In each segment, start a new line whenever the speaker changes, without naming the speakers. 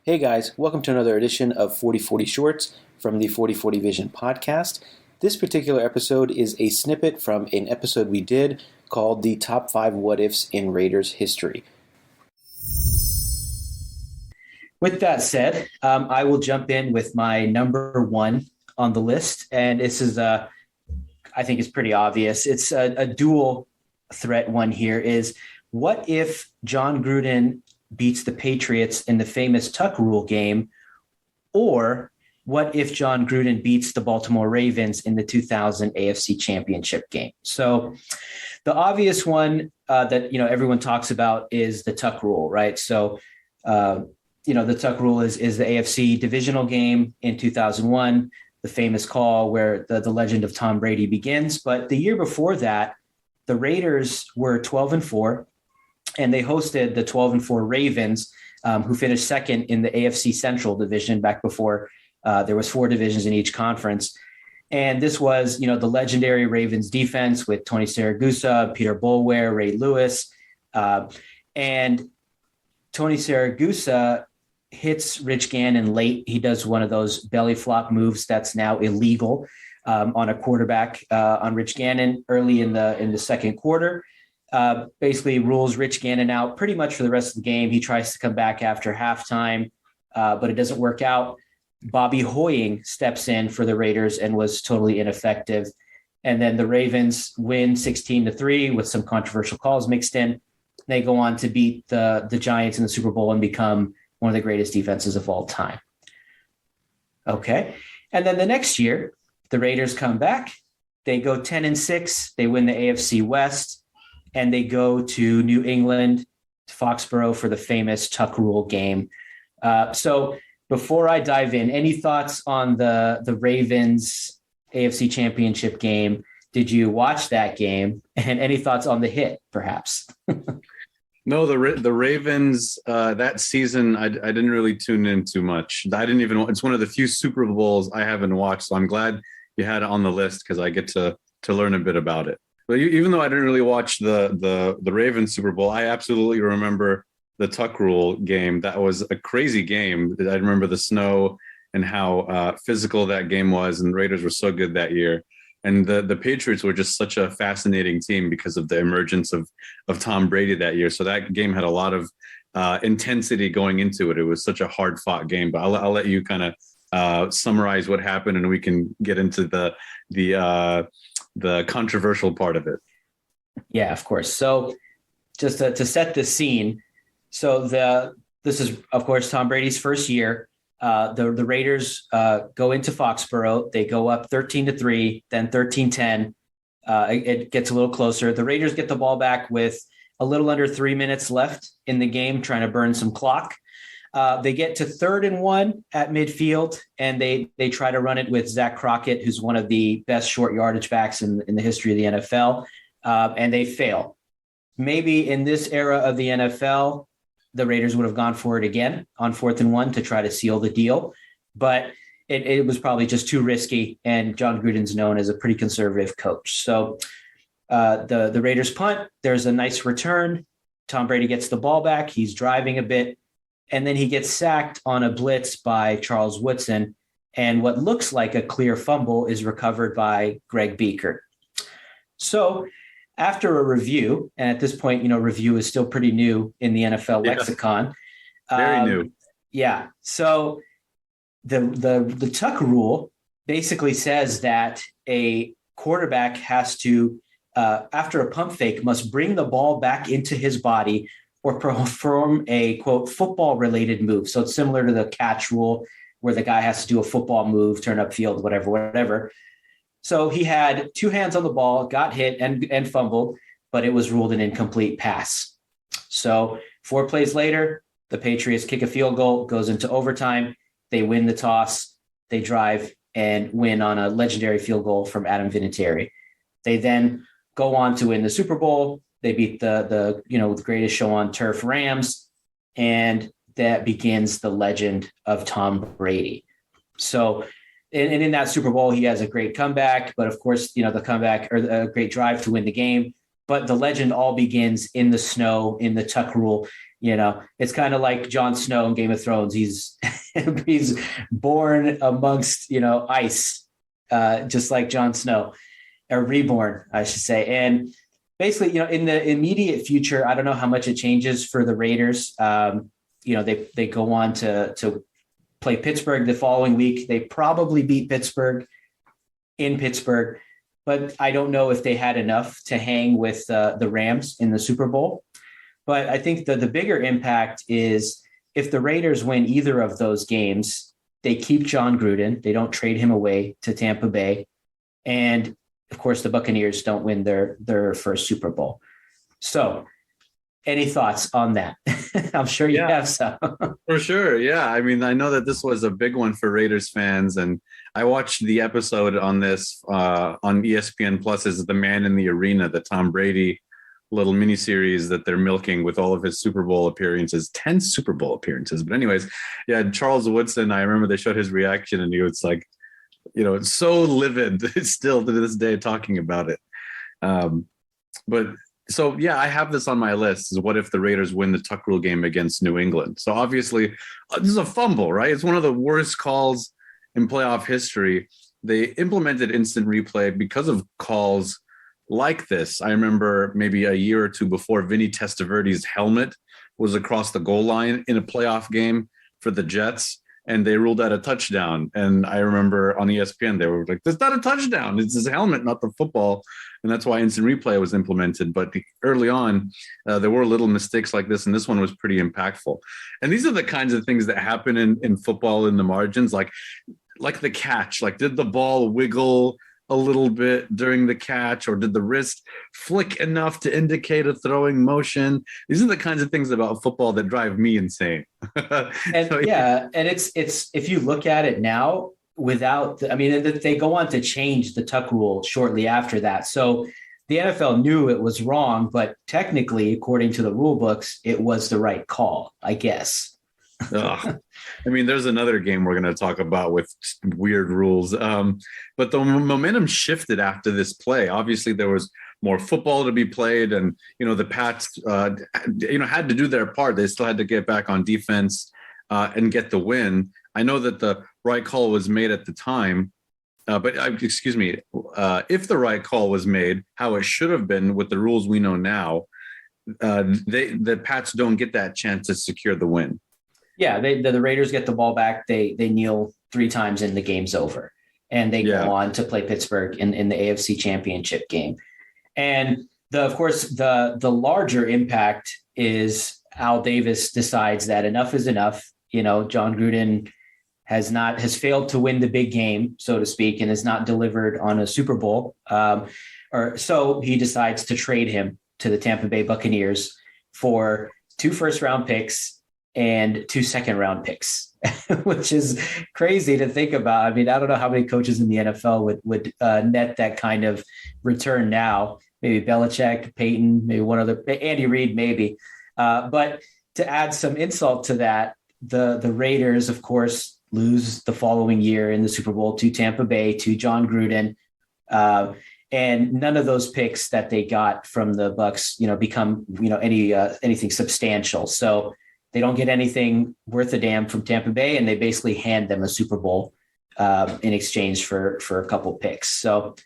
Hey guys, welcome to another edition of 4040 Shorts from the 4040 Vision podcast. This particular episode is a snippet from an episode we did called The Top 5 What Ifs in Raiders History.
With that said, I will jump in with my number one on the list. And this is, I think it's pretty obvious. It's a dual threat one here is, what if John Gruden beats the Patriots in the famous tuck rule game? Or what if John Gruden beats the Baltimore Ravens in the 2000 AFC Championship game? So the obvious one that everyone talks about is the tuck rule, right? So the tuck rule is the AFC Divisional game in 2001, the famous call where the legend of Tom Brady begins. But the year before that, the Raiders were 12-4. And they hosted the 12-4 Ravens, who finished second in the AFC Central division back before there was 4 divisions in each conference. And this was, the legendary Ravens defense with Tony Siragusa, Peter Boulware, Ray Lewis. And Tony Siragusa hits Rich Gannon late. He does one of those belly flop moves that's now illegal on a quarterback on Rich Gannon early in the second quarter. Basically rules Rich Gannon out pretty much for the rest of the game. He tries to come back after halftime, but it doesn't work out. Bobby Hoying steps in for the Raiders and was totally ineffective. And then the Ravens win 16-3 with some controversial calls mixed in. They go on to beat the Giants in the Super Bowl and become one of the greatest defenses of all time. Okay. And then the next year, the Raiders come back. They go 10-6. They win the AFC West. And they go to New England, Foxborough, for the famous tuck rule game. So before I dive in, any thoughts on the Ravens AFC Championship game? Did you watch that game? And any thoughts on the hit, perhaps?
No, the Ravens that season, I didn't really tune in too much. It's one of the few Super Bowls I haven't watched. So I'm glad you had it on the list because I get to learn a bit about it. But even though I didn't really watch the Ravens Super Bowl, I absolutely remember the tuck rule game. That was a crazy game. I remember the snow and how physical that game was, and the Raiders were so good that year. And the Patriots were just such a fascinating team because of the emergence of Tom Brady that year. So that game had a lot of intensity going into it. It was such a hard-fought game. But I'll let you kind of summarize what happened, and we can get into the controversial part of it.
Yeah, of course. So just to set the scene, so this is, of course, Tom Brady's first year. The Raiders go into Foxborough. They go up 13-3, then 13-10. It gets a little closer. The Raiders get the ball back with a little under 3 minutes left in the game, trying to burn some clock. They get to 3rd and 1 at midfield, and they try to run it with Zach Crockett, who's one of the best short yardage backs in the history of the NFL, and they fail. Maybe in this era of the NFL, the Raiders would have gone for it again on 4th and 1 to try to seal the deal, but it was probably just too risky, and John Gruden's known as a pretty conservative coach. So the Raiders punt. There's a nice return. Tom Brady gets the ball back. He's driving a bit. And then he gets sacked on a blitz by Charles Woodson. And what looks like a clear fumble is recovered by Greg Beaker. So after a review, and at this point, review is still pretty new in the NFL lexicon.
Very new.
Yeah. So the tuck rule basically says that a quarterback has to, after a pump fake, must bring the ball back into his body or perform a, quote, football-related move. So it's similar to the catch rule where the guy has to do a football move, turn upfield, whatever. So he had 2 hands on the ball, got hit and fumbled, but it was ruled an incomplete pass. So 4 plays later, the Patriots kick a field goal, goes into overtime. They win the toss. They drive and win on a legendary field goal from Adam Vinatieri. They then go on to win the Super Bowl. They beat the greatest show on turf Rams, and that begins the legend of Tom Brady. So, and in that Super Bowl, he has a great comeback, but of course, the comeback or a great drive to win the game. But the legend all begins in the snow, in the tuck rule. It's kind of like Jon Snow in Game of Thrones. He's He's born amongst, ice, just like Jon Snow, or reborn, I should say. And basically, in the immediate future, I don't know how much it changes for the Raiders. They go on to play Pittsburgh the following week. They probably beat Pittsburgh in Pittsburgh, but I don't know if they had enough to hang with the Rams in the Super Bowl. But I think the bigger impact is if the Raiders win either of those games, they keep John Gruden. They don't trade him away to Tampa Bay. And of course, the Buccaneers don't win their first Super Bowl. So any thoughts on that? I'm sure you have some.
For sure. Yeah. I mean, I know that this was a big one for Raiders fans. And I watched the episode on this on ESPN Plus's The Man in the Arena, the Tom Brady little miniseries that they're milking with all of his Super Bowl appearances, 10 Super Bowl appearances. But anyways, yeah, Charles Woodson, I remember they showed his reaction and he was like, it's so livid still to this day talking about it. But so, yeah, I have this on my list is what if the Raiders win the Tuck Rule game against New England? So obviously this is a fumble, right? It's one of the worst calls in playoff history. They implemented instant replay because of calls like this. I remember maybe a year or two before, Vinny Testaverde's helmet was across the goal line in a playoff game for the Jets, and they ruled out a touchdown. And I remember on ESPN, they were like, that's not a touchdown. It's his helmet, not the football. And that's why instant replay was implemented. But early on, there were little mistakes like this, and this one was pretty impactful. And these are the kinds of things that happen in football in the margins, like the catch. Like, did the ball wiggle a little bit during the catch, or did the wrist flick enough to indicate a throwing motion? These are the kinds of things about football that drive me insane.
And it's if you look at it now, they go on to change the Tuck Rule shortly after that. So the NFL knew it was wrong, but technically, according to the rule books, it was the right call, I guess.
There's another game we're going to talk about with weird rules. But the momentum shifted after this play. Obviously, there was more football to be played, and the Pats, had to do their part. They still had to get back on defense and get the win. I know that the right call was made at the time, but if the right call was made, how it should have been with the rules we know now, the Pats don't get that chance to secure the win.
Yeah, the Raiders get the ball back. They kneel 3 times and the game's over. And they go on to play Pittsburgh in the AFC Championship game. And of course, the larger impact is Al Davis decides that enough is enough. John Gruden has failed to win the big game, so to speak, and has not delivered on a Super Bowl. So he decides to trade him to the Tampa Bay Buccaneers for 2 first-round picks and 2 second-round picks, which is crazy to think about. I mean, I don't know how many coaches in the NFL would net that kind of return now. Maybe Belichick, Peyton, maybe one other, Andy Reid, maybe. But to add some insult to that, the Raiders, of course, lose the following year in the Super Bowl to Tampa Bay, to John Gruden. And none of those picks that they got from the Bucs, become, anything substantial. So they don't get anything worth a damn from Tampa Bay, and they basically hand them a Super Bowl in exchange for a couple picks. So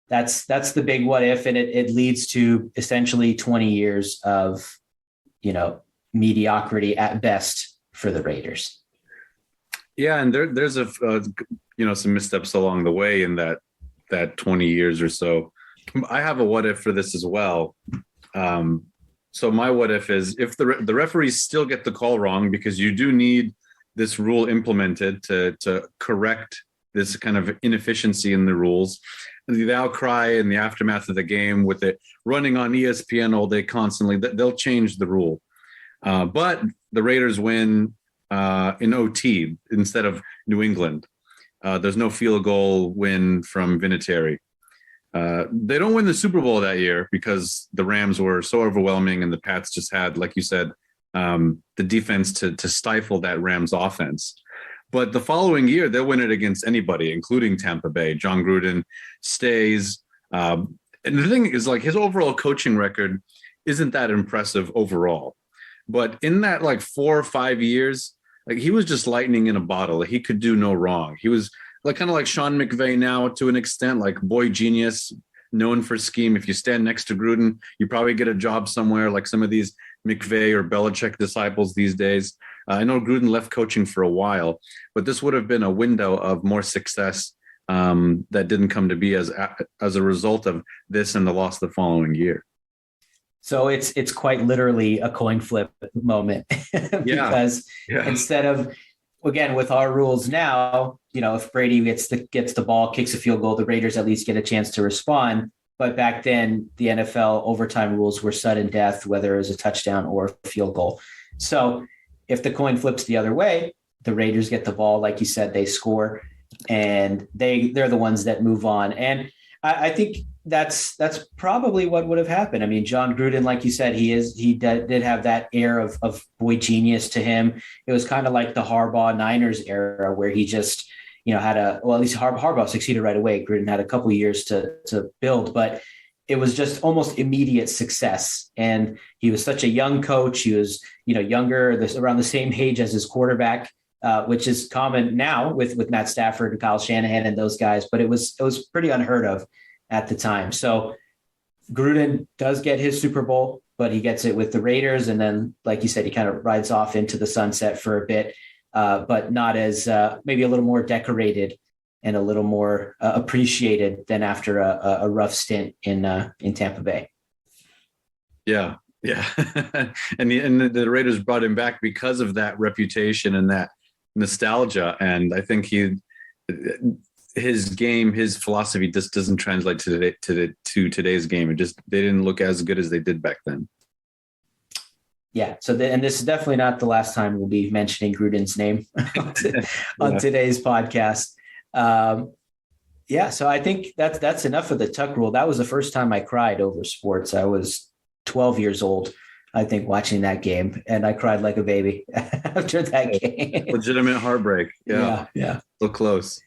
that's the big what if, and it leads to essentially 20 years of mediocrity at best for the Raiders.
Yeah, and there's some missteps along the way in that 20 years or so. I have a what if for this as well. So my what if is if the referees still get the call wrong, because you do need this rule implemented to correct this kind of inefficiency in the rules. And the outcry in the aftermath of the game with it running on ESPN all day constantly, they'll change the rule. But the Raiders win in OT instead of New England. There's no field goal win from Vinatieri. They don't win the Super Bowl that year because the Rams were so overwhelming and the Pats just had, like you said, the defense to stifle that Rams offense. But the following year, they'll win it against anybody, including Tampa Bay. John Gruden stays. And the thing is, like, his overall coaching record isn't that impressive overall. But in that, 4 or 5 years, Like he was just lightning in a bottle. Like, he could do no wrong. He was like kind of like Sean McVay now to an extent, like boy genius, known for scheme. If you stand next to Gruden, you probably get a job somewhere like some of these McVay or Belichick disciples these days. I know Gruden left coaching for a while, but this would have been a window of more success that didn't come to be as a result of this and the loss the following year.
So it's quite literally a coin flip moment because instead of, again, with our rules now, if Brady gets the ball, kicks a field goal, the Raiders at least get a chance to respond. But back then, the NFL overtime rules were sudden death, whether it was a touchdown or a field goal. So if the coin flips the other way, the Raiders get the ball, like you said, they score, and they're the ones that move on. And I think that's probably what would have happened. I mean, John Gruden, like you said, he did have that air of boy genius to him. It was kind of like the Harbaugh Niners era where he just, at least Harbaugh succeeded right away. Gruden had a couple of years to build, but it was just almost immediate success. And he was such a young coach. He was, younger, around the same age as his quarterback, which is common now with Matt Stafford and Kyle Shanahan and those guys, but it was pretty unheard of at the time. So Gruden does get his Super Bowl, but he gets it with the Raiders. And then, like you said, he kind of rides off into the sunset for a bit, but not as maybe a little more decorated and a little more appreciated than after a rough stint in Tampa Bay.
Yeah. Yeah. and the Raiders brought him back because of that reputation and that nostalgia. And I think his game, his philosophy just doesn't translate to today's game. They didn't look as good as they did back then.
Yeah. So, and this is definitely not the last time we'll be mentioning Gruden's name on today's podcast. So I think that's enough of the Tuck rule. That was the first time I cried over sports. I was 12 years old, I think, watching that game, and I cried like a baby after that game.
Legitimate heartbreak.
Yeah.
So close.